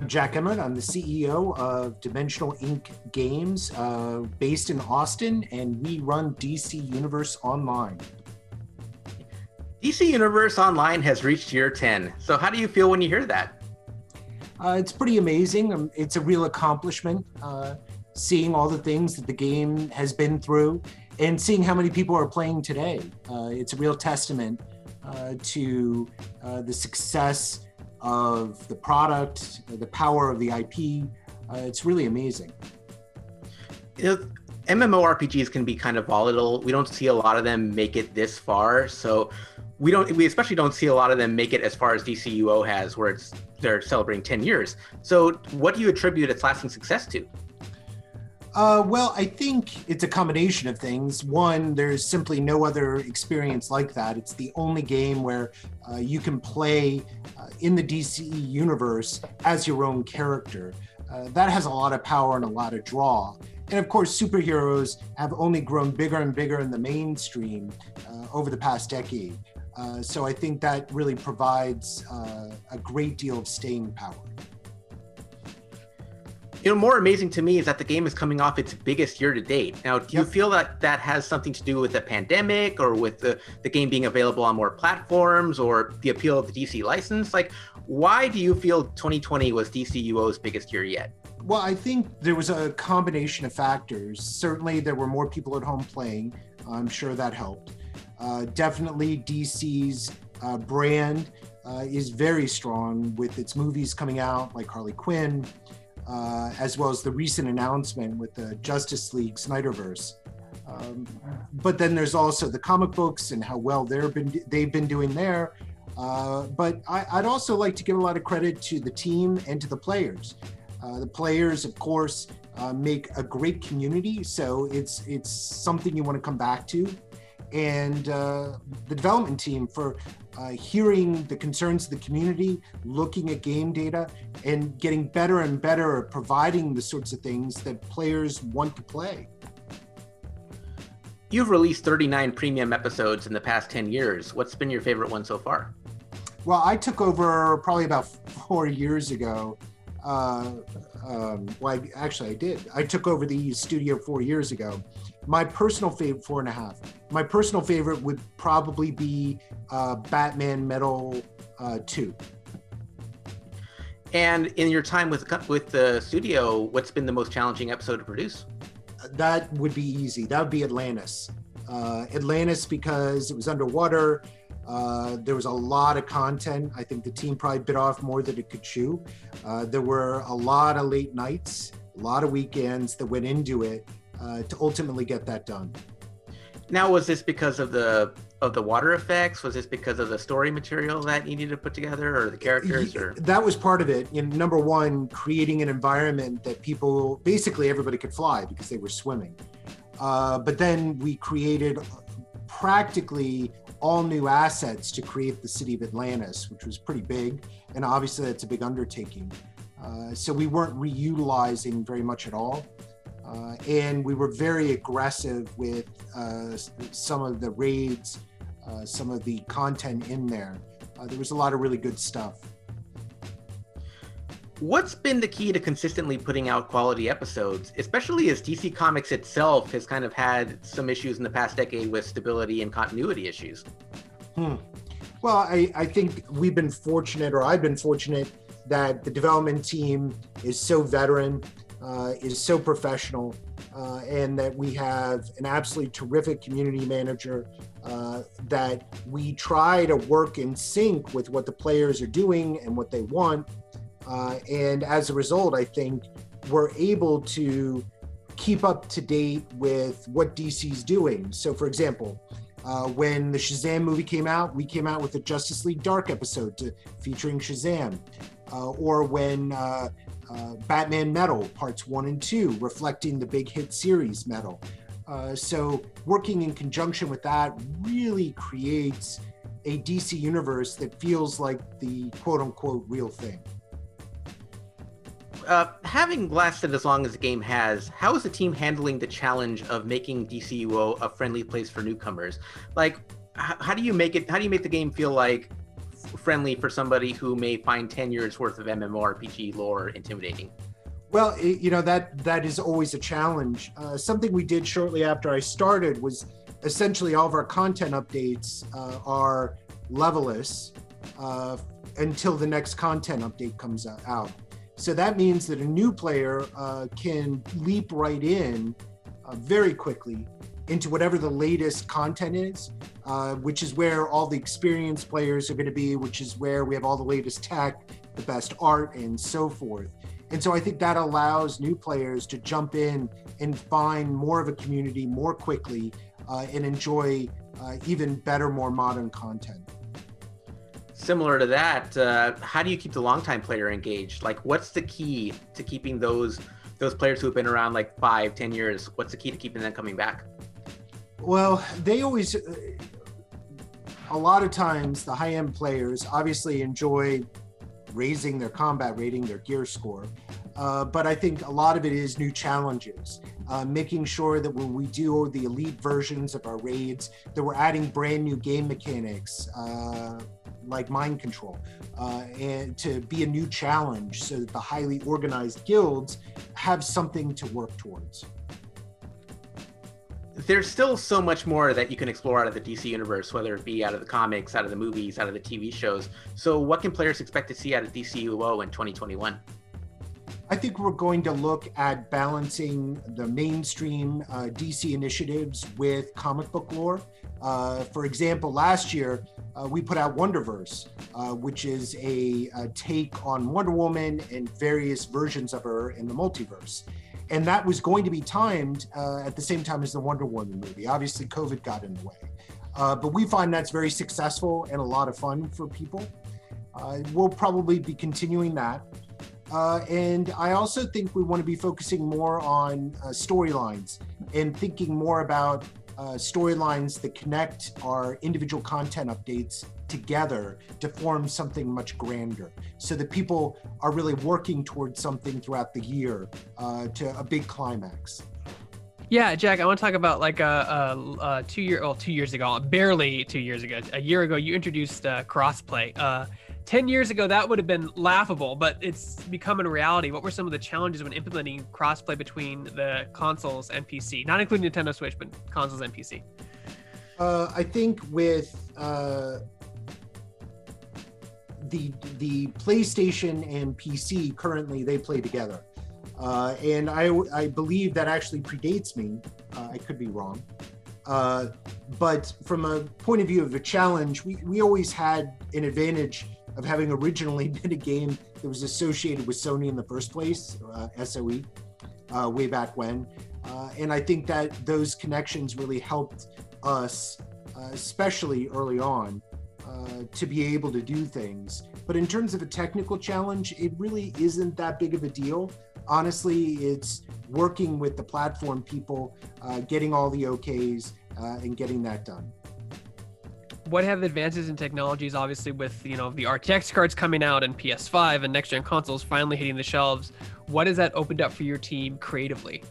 Jack Emmert. I'm the CEO of Dimensional Inc. Games, based in Austin, and we run DC Universe Online. DC Universe Online has reached year 10. So how do you feel when you hear that? It's pretty amazing. It's a real accomplishment, seeing all the things that the game has been through and seeing how many people are playing today. It's a real testament to the success of the product, the power of the IP. It's really amazing. MMORPGs can be kind of volatile. We don't see a lot of them make it this far. So we especially don't see a lot of them make it as far as DCUO has, where they're celebrating 10 years. So what do you attribute its lasting success to? Well, I think it's a combination of things. One, there's simply no other experience like that. It's the only game where you can play in the DC universe as your own character. That has a lot of power and a lot of draw. And of course, superheroes have only grown bigger and bigger in the mainstream over the past decade. So I think that really provides a great deal of staying power. More amazing to me is that the game is coming off its biggest year to date. Now, do you feel that that has something to do with the pandemic, or with the game being available on more platforms, or the appeal of the DC license? Like, why do you feel 2020 was DCUO's biggest year yet? Well, I think there was a combination of factors. Certainly, there were more people at home playing. I'm sure that helped. Definitely, DC's brand is very strong with its movies coming out, like Harley Quinn, as well as the recent announcement with the Justice League Snyderverse. But then there's also the comic books and how well they've been doing there. But I'd also like to give a lot of credit to the team and to the players. The players, of course, make a great community, so it's something you want to come back to. And the development team for hearing the concerns of the community, looking at game data, and getting better and better at providing the sorts of things that players want to play. You've released 39 premium episodes in the past 10 years. What's been your favorite one so far? Well, I took over probably about 4 years ago. Actually, I did. I took over the studio 4 years ago. My personal favorite, 4.5. My personal favorite would probably be Batman Metal 2. And in your time with the studio, what's been the most challenging episode to produce? That would be easy. That would be Atlantis. Atlantis, because it was underwater. There was a lot of content. I think the team probably bit off more than it could chew. There were a lot of late nights, a lot of weekends that went into it to ultimately get that done. Now, was this because of the water effects? Was this because of the story material that you needed to put together, or the characters? Or that was part of it. Number one, creating an environment that basically everybody could fly because they were swimming. But then we created practically all new assets to create the city of Atlantis, which was pretty big. And obviously that's a big undertaking. So we weren't reutilizing very much at all. And we were very aggressive with some of the raids, some of the content in there. There was a lot of really good stuff. What's been the key to consistently putting out quality episodes, especially as DC Comics itself has kind of had some issues in the past decade with stability and continuity issues? Well, I think we've been fortunate, or I've been fortunate, that the development team is so veteran, is so professional, and that we have an absolutely terrific community manager, that we try to work in sync with what the players are doing and what they want. And as a result, I think we're able to keep up to date with what DC's doing. So for example, when the Shazam movie came out, we came out with a Justice League Dark episode featuring Shazam. Or when Batman Metal Parts 1 and 2, reflecting the big hit series Metal. So working in conjunction with that really creates a DC universe that feels like the quote-unquote real thing. Having lasted as long as the game has, how is the team handling the challenge of making DCUO a friendly place for newcomers? Like, how do you make it? How do you make the game feel like friendly for somebody who may find 10 years worth of MMORPG lore intimidating? Well, that is always a challenge. Something we did shortly after I started was essentially all of our content updates are levelless until the next content update comes out. So that means that a new player can leap right in very quickly into whatever the latest content is, which is where all the experienced players are going to be, which is where we have all the latest tech, the best art, and so forth. And so I think that allows new players to jump in and find more of a community more quickly and enjoy even better, more modern content. Similar to that, how do you keep the longtime player engaged? Like, what's the key to keeping those players who have been around like 5-10 years? What's the key to keeping them coming back? Well, they always, a lot of times, the high-end players obviously enjoy raising their combat rating, their gear score. But I think a lot of it is new challenges, making sure that when we do the elite versions of our raids, that we're adding brand new game mechanics, like mind control, and to be a new challenge so that the highly organized guilds have something to work towards. There's still so much more that you can explore out of the DC universe, whether it be out of the comics, out of the movies, out of the TV shows. So what can players expect to see out of DCUO in 2021? I think we're going to look at balancing the mainstream DC initiatives with comic book lore. For example, last year, we put out Wonderverse, which is a take on Wonder Woman and various versions of her in the multiverse. And that was going to be timed at the same time as the Wonder Woman movie. Obviously, COVID got in the way. But we find that's very successful and a lot of fun for people. We'll probably be continuing that. And I also think we want to be focusing more on storylines and thinking more about storylines that connect our individual content updates together to form something much grander, so that people are really working towards something throughout the year to a big climax. Yeah, Jack, I want to talk about like 2 years ago, barely 2 years ago, a year ago, you introduced crossplay. 10 years ago, that would have been laughable, but it's become a reality. What were some of the challenges when implementing crossplay between the consoles and PC, not including Nintendo Switch, but consoles and PC? I think with the PlayStation and PC, currently they play together. And I believe that actually predates me. I could be wrong. But from a point of view of a challenge, we always had an advantage of having originally been a game that was associated with Sony in the first place, SOE, way back when. And I think that those connections really helped us, especially early on, to be able to do things. But in terms of a technical challenge, it really isn't that big of a deal. Honestly, it's working with the platform people, getting all the OKs, and getting that done. What have the advances in technologies, obviously with, the RTX cards coming out and PS5 and next-gen consoles finally hitting the shelves, what has that opened up for your team creatively?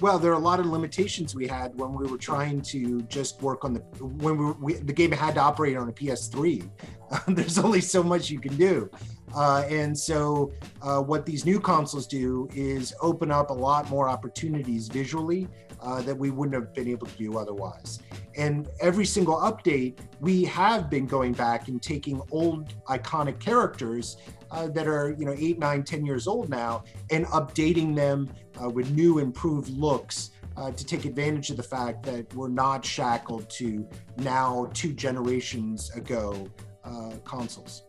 Well, there are a lot of limitations we had when we were trying to just work on the game had to operate on a PS3. There's only so much you can do. And so what these new consoles do is open up a lot more opportunities visually that we wouldn't have been able to do otherwise. And every single update, we have been going back and taking old iconic characters that are 8, 9, 10 years old now and updating them with new improved looks to take advantage of the fact that we're not shackled to now 2 generations ago consoles.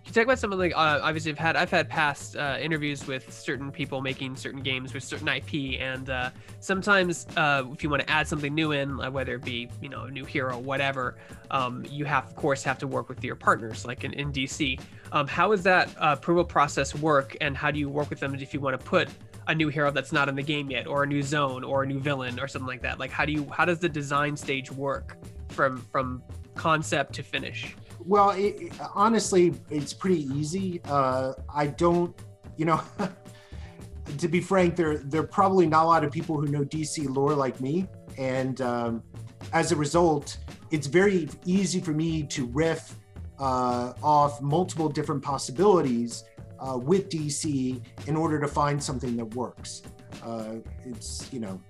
Can you talk about some of obviously I've had past interviews with certain people making certain games with certain IP, and sometimes if you want to add something new in, whether it be a new hero, whatever, you of course have to work with your partners, like in DC. How does that approval process work, and how do you work with them if you want to put a new hero that's not in the game yet, or a new zone, or a new villain, or something like that? Like how does the design stage work from concept to finish? Well, honestly, it's pretty easy. I don't, to be frank, there are probably not a lot of people who know DC lore like me. And as a result, it's very easy for me to riff off multiple different possibilities with DC in order to find something that works. It's, you know,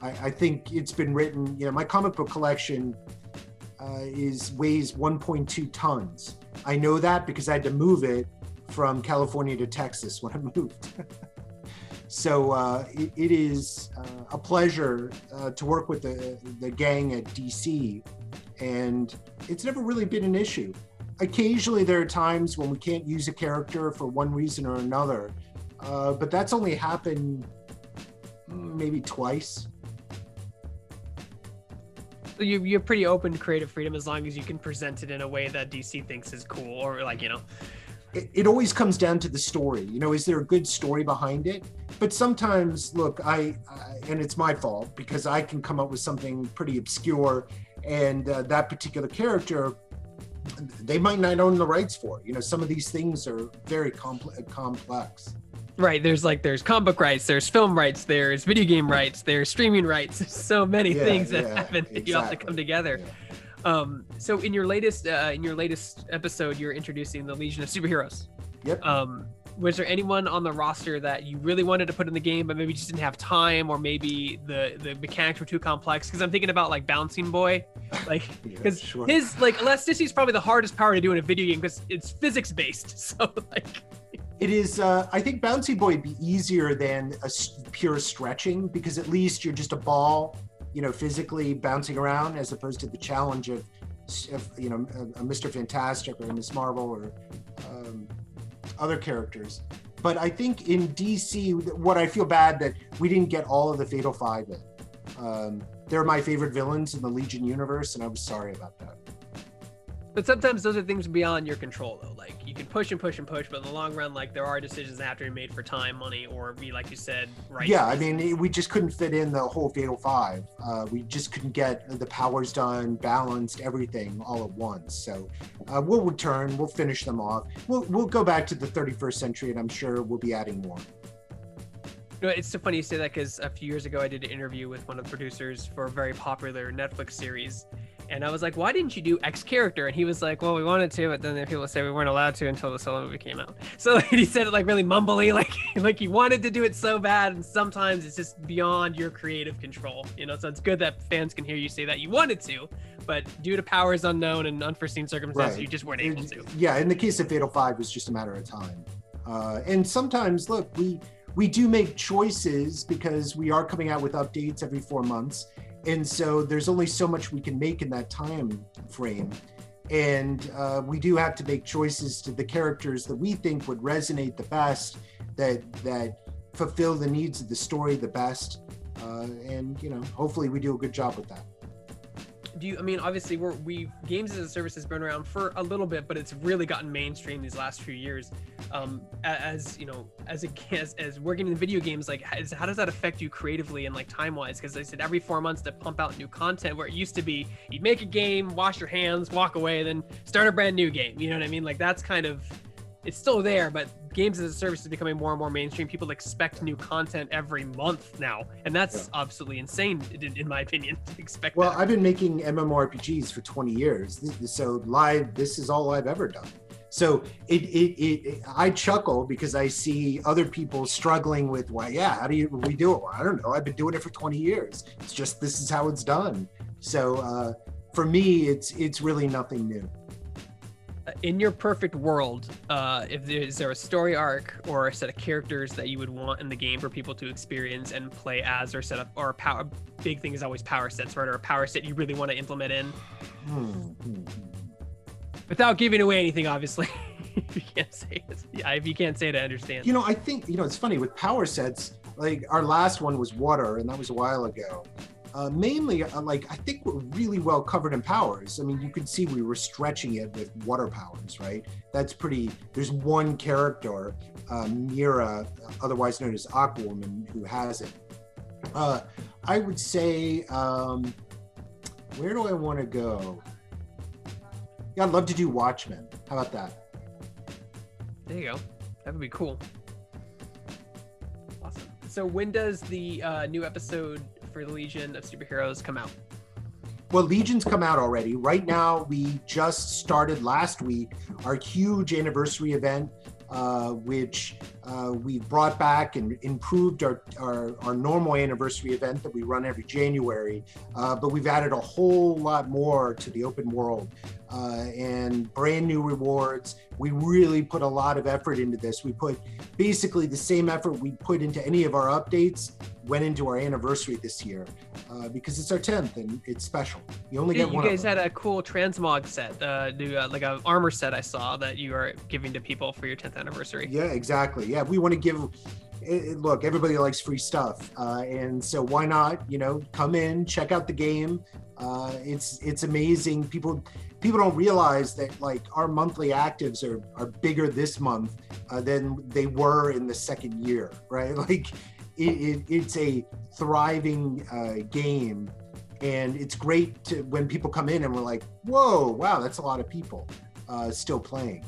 I think it's been written, you know, my comic book collection weighs 1.2 tons. I know that because I had to move it from California to Texas when I moved. So it is a pleasure to work with the gang at DC, and it's never really been an issue. Occasionally there are times when we can't use a character for one reason or another, but that's only happened maybe twice. So you're pretty open to creative freedom as long as you can present it in a way that DC thinks is cool, or like, you know. It always comes down to the story. You know, is there a good story behind it? But sometimes, look, and it's my fault because I can come up with something pretty obscure, and that particular character, they might not own the rights for. You know, some of these things are very complex. Right. There's comic book rights, there's film rights, there's video game rights, there's streaming rights. There's so many things that happen. Exactly. You have to come together. Yeah. So in your latest episode, you're introducing the Legion of Superheroes. Yep. Was there anyone on the roster that you really wanted to put in the game, but maybe just didn't have time, or maybe the mechanics were too complex? Because I'm thinking about like Bouncing Boy, like because his like elasticity is probably the hardest power to do in a video game because it's physics based. So like. It is, I think Bouncy Boy would be easier than a pure stretching, because at least you're just a ball, you know, physically bouncing around, as opposed to the challenge of you know, a Mr. Fantastic or a Miss Marvel or other characters. But I think in DC, what I feel bad that we didn't get all of the Fatal Five in. They're my favorite villains in the Legion universe, and I was sorry about that. But sometimes those are things beyond your control, though. Like, you can push and push and push, but in the long run, like, there are decisions that have to be made for time, money, or be, like you said, right. Yeah, I mean, we just couldn't fit in the whole Fatal Five. We just couldn't get the powers done, balanced, everything all at once. So we'll return, we'll finish them off. We'll go back to the 31st century, and I'm sure we'll be adding more. You know, it's so funny you say that, because a few years ago, I did an interview with one of the producers for a very popular Netflix series. And I was like, why didn't you do X character? And he was like, well, we wanted to, but then the people say we weren't allowed to until the solo movie came out. So he said it like really mumbly, like he wanted to do it so bad. And sometimes it's just beyond your creative control, you know? So it's good that fans can hear you say that you wanted to, but due to powers unknown and unforeseen circumstances, you just weren't able to. Yeah, in the case of Fatal Five, it was just a matter of time. And sometimes, look, we do make choices because we are coming out with updates every 4 months. And so there's only so much we can make in that time frame. And we do have to make choices to the characters that we think would resonate the best, that fulfill the needs of the story the best. And, you know, hopefully we do a good job with that. I mean, obviously games as a service has been around for a little bit, but it's really gotten mainstream these last few years. As you know, as working in video games, like how does that affect you creatively and like time wise? Because I said every 4 months to pump out new content, where it used to be you'd make a game, wash your hands, walk away, then start a brand new game. You know what I mean? Like that's kind of, it's still there, but games as a service is becoming more and more mainstream. People expect new content every month now, and that's absolutely insane, in my opinion, to expect. Well, that. I've been making MMORPGs for 20 years, so this is all I've ever done. So I chuckle because I see other people struggling with, well, yeah, how do we do it? Well, I don't know. I've been doing it for 20 years. It's just, this is how it's done. So for me, it's really nothing new. In your perfect world, is there a story arc or a set of characters that you would want in the game for people to experience and play as, or set up, or a power? Big thing is always power sets, right? Or a power set you really want to implement in, without giving away anything, obviously. If you can't say it, if you can't say it, I understand. You know, I think, you know, it's funny with power sets. Like our last one was water, and that was a while ago. Mainly, like, I think we're really well covered in powers. I mean, you could see we were stretching it with water powers, right? That's pretty, there's one character, Mira, otherwise known as Aquawoman, who has it. I would say, where do I want to go? Yeah, I'd love to do Watchmen. How about that? There you go. That would be cool. Awesome. So when does the new episode for the Legion of Superheroes come out? Well, Legion's come out already. Right now, we just started last week our huge anniversary event, which we brought back and improved our normal anniversary event that we run every January. But we've added a whole lot more to the open world and brand new rewards. We really put a lot of effort into this. We put basically the same effort we put into any of our updates went into our anniversary this year because it's our 10th and it's special. You only get one. You guys had a cool transmog set, like an armor set I saw that you are giving to people for your 10th anniversary. Yeah, exactly. Yeah, we want to give. Look, everybody likes free stuff, and so why not? Come in, check out the game. It's amazing. People don't realize that like our monthly actives are bigger this month than they were in the second year, right? Like it's a thriving game, and it's great when people come in and we're like, whoa, wow, that's a lot of people still playing.